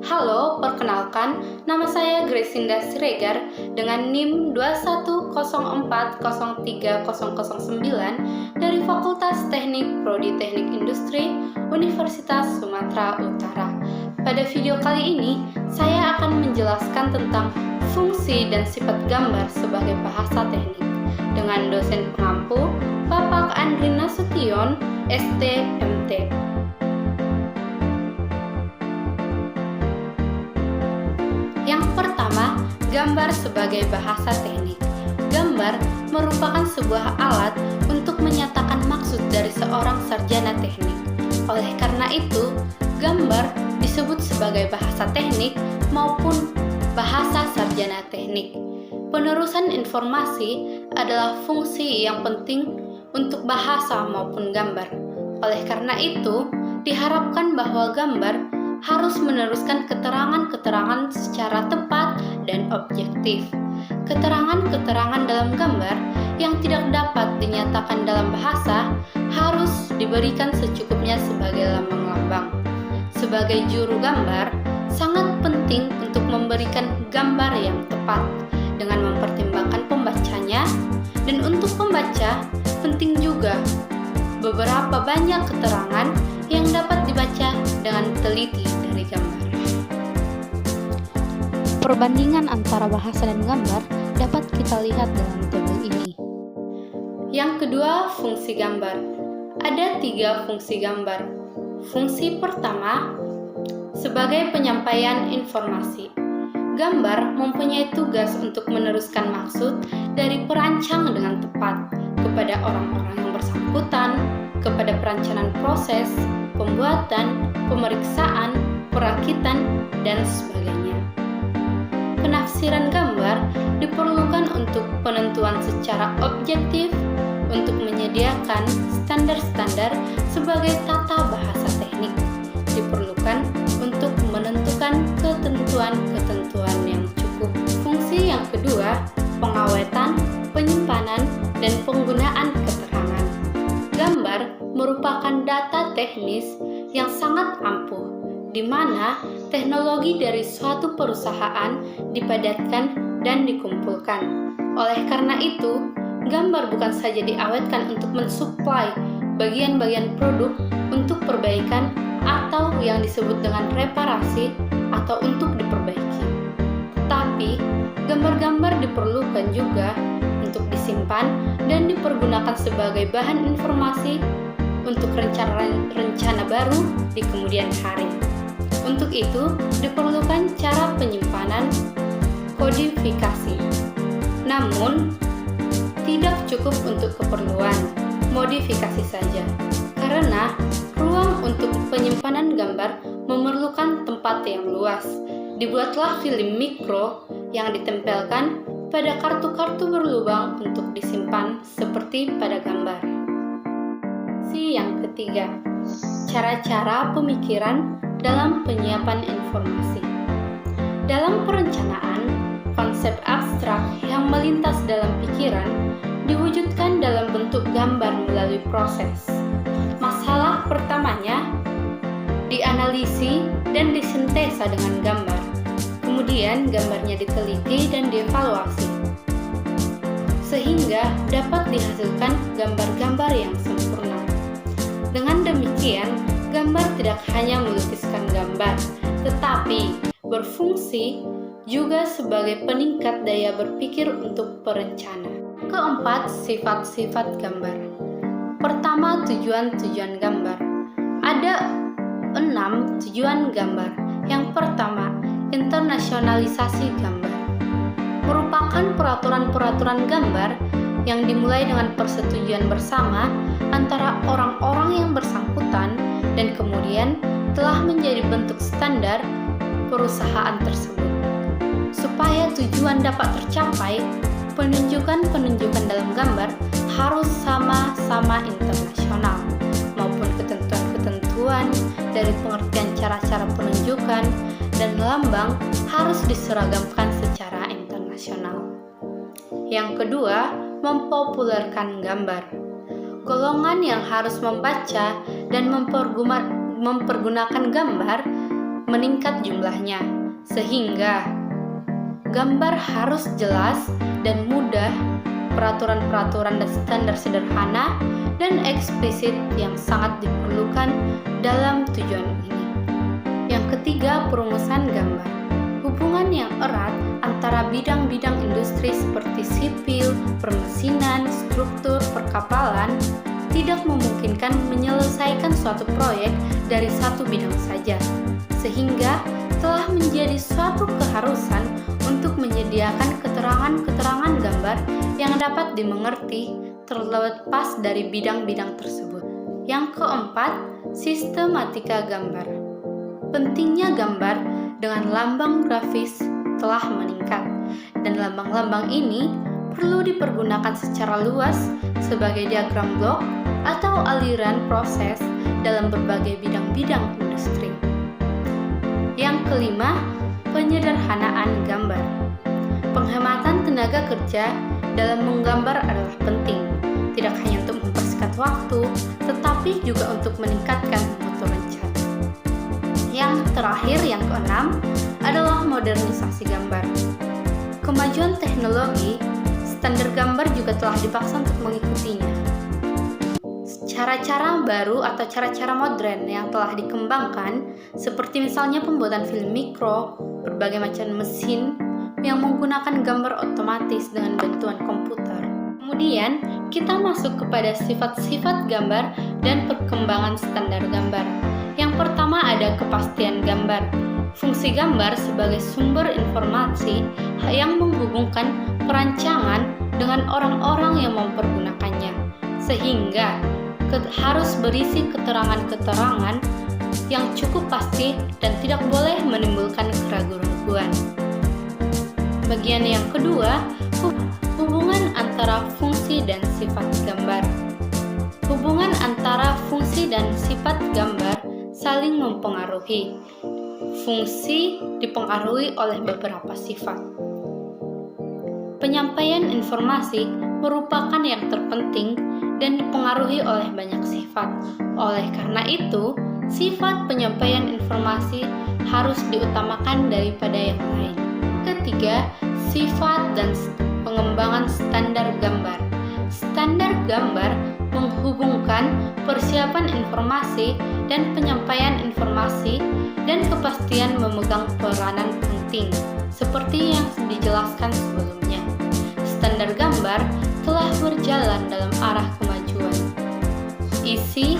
Halo, perkenalkan, nama saya Gracinda Siregar dengan NIM 210403009 dari Fakultas Teknik Prodi Teknik Industri Universitas Sumatera Utara. Pada video kali ini, saya akan menjelaskan tentang fungsi dan sifat gambar sebagai bahasa teknik dengan dosen pengampu Bapak Andri Nasution, STMT. Yang pertama, gambar sebagai bahasa teknik. Gambar merupakan sebuah alat untuk menyatakan maksud dari seorang sarjana teknik. Oleh karena itu, gambar disebut sebagai bahasa teknik maupun bahasa sarjana teknik. Penerusan informasi adalah fungsi yang penting untuk bahasa maupun gambar. Oleh karena itu, diharapkan bahwa gambar harus meneruskan keterangan-keterangan secara tepat dan objektif. Keterangan-keterangan dalam gambar yang tidak dapat dinyatakan dalam bahasa harus diberikan secukupnya sebagai lambang-lambang. Sebagai juru gambar, sangat penting untuk memberikan gambar yang tepat dengan mempertimbangkan pembacanya, dan untuk pembaca penting juga beberapa banyak keterangan yang dapat dibaca dengan teliti dari gambar. Perbandingan antara bahasa dan gambar dapat kita lihat dalam tabel ini. Yang kedua, fungsi gambar. Ada 3 fungsi gambar. Fungsi pertama, sebagai penyampaian informasi. Gambar mempunyai tugas untuk meneruskan maksud dari perancang dengan tepat kepada orang-orang yang bersangkutan, kepada perencanaan proses, pembuatan, pemeriksaan, perakitan, dan sebagainya. Penafsiran gambar diperlukan untuk penentuan secara objektif untuk menyediakan standar-standar sebagai tata bahasa teknik. Diperlukan untuk menentukan ketentuan-ketentuan yang cukup. Fungsi yang kedua, pengawetan, penyimpanan, dan penggunaan keterangan. Gambar merupakan data teknis yang sangat ampuh, di mana teknologi dari suatu perusahaan dipadatkan dan dikumpulkan. Oleh karena itu, gambar bukan saja diawetkan untuk mensuplai bagian-bagian produk untuk perbaikan atau yang disebut dengan reparasi atau untuk diperbaiki. Tetapi, gambar-gambar diperlukan juga untuk disimpan dan dipergunakan sebagai bahan informasi untuk rencana baru di kemudian hari. Untuk itu, diperlukan cara penyimpanan kodifikasi. Namun, tidak cukup untuk keperluan modifikasi saja, karena ruang untuk penyimpanan gambar memerlukan tempat yang luas. Dibuatlah film mikro yang ditempelkan pada kartu-kartu berlubang untuk disimpan seperti pada gambar. Yang ketiga, cara-cara pemikiran dalam penyiapan informasi. Dalam perencanaan, konsep abstrak yang melintas dalam pikiran diwujudkan dalam bentuk gambar melalui proses. Masalah pertamanya dianalisi dan disintesa dengan gambar. Kemudian gambarnya diteliti dan dievaluasi, sehingga dapat dihasilkan gambar-gambar yang sempurna. Dengan demikian, gambar tidak hanya melukiskan gambar, tetapi berfungsi juga sebagai peningkat daya berpikir untuk perencana. Keempat, sifat-sifat gambar. Pertama, tujuan-tujuan gambar. Ada 6 tujuan gambar. Yang pertama, internasionalisasi gambar. Merupakan peraturan-peraturan gambar yang dimulai dengan persetujuan bersama antara orang-orang yang bersangkutan dan kemudian telah menjadi bentuk standar perusahaan tersebut. Supaya tujuan dapat tercapai, penunjukan-penunjukan dalam gambar harus sama-sama internasional, maupun ketentuan-ketentuan dari pengertian cara-cara penunjukan dan lambang harus diseragamkan secara internasional. Yang kedua, mempopulerkan gambar. Golongan yang harus membaca dan mempergunakan gambar meningkat jumlahnya, sehingga gambar harus jelas dan mudah, peraturan-peraturan dan standar sederhana dan eksplisit yang sangat diperlukan dalam tujuan ini. Yang ketiga, perumusan gambar. Hubungan yang erat antara bidang-bidang industri seperti sipil, permesinan, struktur, perkapalan tidak memungkinkan menyelesaikan suatu proyek dari satu bidang saja, sehingga telah menjadi suatu keharusan untuk menyediakan keterangan-keterangan gambar yang dapat dimengerti terlepas dari bidang-bidang tersebut. Yang keempat, sistematika gambar. Pentingnya gambar dengan lambang grafis telah meningkat, dan lambang-lambang ini perlu dipergunakan secara luas sebagai diagram blok atau aliran proses dalam berbagai bidang-bidang industri. Yang kelima, penyederhanaan gambar. Penghematan tenaga kerja dalam menggambar adalah penting, tidak hanya untuk mempersingkat waktu, tetapi juga untuk meningkatkan mutu rencana. Yang terakhir, yang keenam, adalah modernisasi gambar. Kemajuan teknologi, standar gambar juga telah dipaksa untuk mengikutinya. Cara-cara baru atau cara-cara modern yang telah dikembangkan, seperti misalnya pembuatan film mikro, berbagai macam mesin yang menggunakan gambar otomatis dengan bantuan komputer. Kemudian, kita masuk kepada sifat-sifat gambar dan perkembangan standar gambar. Yang pertama ada kepastian gambar. Fungsi gambar sebagai sumber informasi yang menghubungkan perancangan dengan orang-orang yang mempergunakannya, sehingga harus berisi keterangan-keterangan yang cukup pasti dan tidak boleh menimbulkan keraguan-raguan. Bagian yang kedua, hubungan antara fungsi dan sifat gambar. Hubungan antara fungsi dan sifat gambar saling mempengaruhi. Fungsi dipengaruhi oleh beberapa sifat. Penyampaian informasi merupakan yang terpenting dan dipengaruhi oleh banyak sifat. Oleh karena itu, sifat penyampaian informasi harus diutamakan daripada yang lain. Ketiga, sifat dan pengembangan standar gambar. Standar gambar menghubungkan persiapan informasi dan penyampaian informasi dan kepastian memegang peranan penting, seperti yang dijelaskan sebelumnya. Standar gambar telah berjalan dalam arah kemajuan. Isi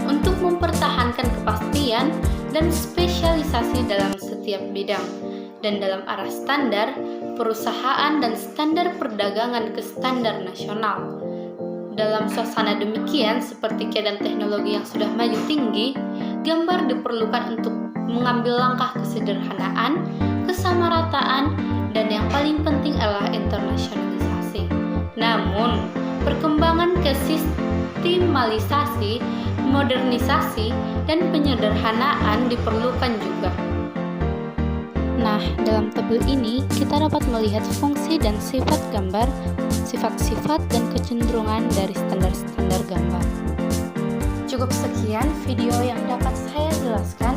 untuk mempertahankan kepastian dan spesialisasi dalam setiap bidang, dan dalam arah standar perusahaan dan standar perdagangan ke standar nasional. Dalam suasana demikian, seperti keadaan teknologi yang sudah maju tinggi, gambar diperlukan untuk mengambil langkah kesederhanaan, kesamarataan, dan yang paling penting adalah internasionalisasi. Namun, perkembangan kesistemalisasi, modernisasi, dan penyederhanaan diperlukan juga. Nah, dalam tabel ini kita dapat melihat fungsi dan sifat gambar, sifat-sifat dan kecenderungan dari standar-standar gambar. Cukup sekian video yang dapat saya jelaskan.